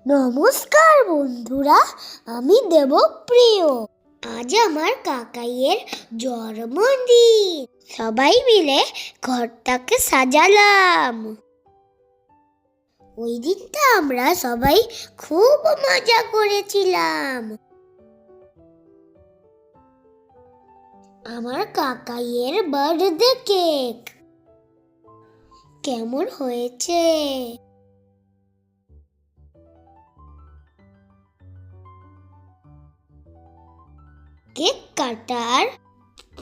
নমস্কার বন্ধুরা, আমি দেবপ্রিয়। আজ আমার কাকাইয়ের জন্মদিন। সবাই মিলে ঘরটাকে সাজালাম। ওই দিনটা আমরা সবাই খুব মজা করেছিলাম। আমার কাকাইয়ের বার্থডে কেক কেমন হয়েছে? কেক কাটার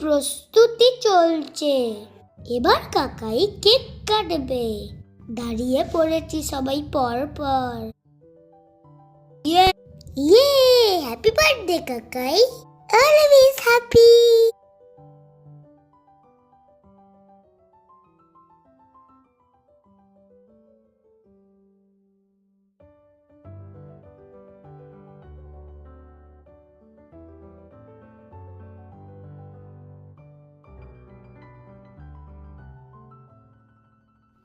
প্রস্তুতি চলছে। এবার কাকাই কেক কাটবে। দাঁড়িয়ে পড়েছি সবাই পর পর। ইয়ে ইয়ে, হ্যাপি বার্থডে কাকাই। Always happy.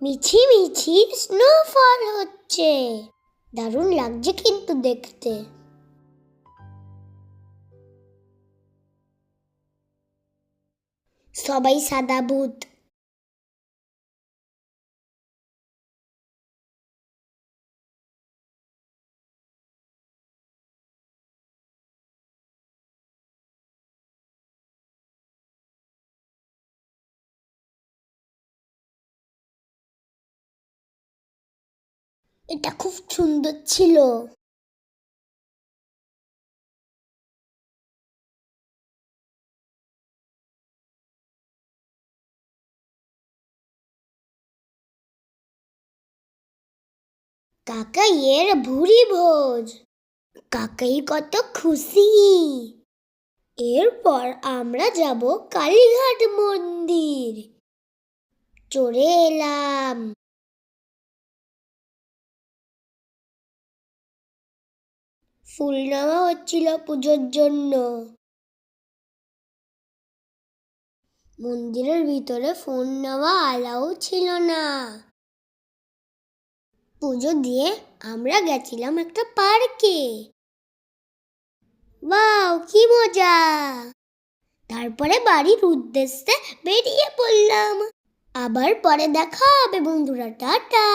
মিছি মিছি স্নোফল হচ্ছে। দারুণ লাগছে কিন্তু দেখতে। সবাই সাদা ভূত। এটা খুব সুন্দর ছিল। কাকাইয়ের ভুরি ভোজ। কাকাই কত খুশি। এরপর আমরা যাব কালীঘাট মন্দির। চলে এলাম। ফুল নেওয়া হচ্ছিল পুজোর জন্য। মন্দিরের ভিতরে ফোন নেওয়া অ্যালাউ ছিল না। পুজো দিয়ে আমরা গেছিলাম একটা পার্কে। ওয়াও, কি মজা! তারপরে বাড়ির উদ্দেশ্যে বেরিয়ে পড়লাম। আবার পরে দেখা হবে বন্ধুরা, টাটা।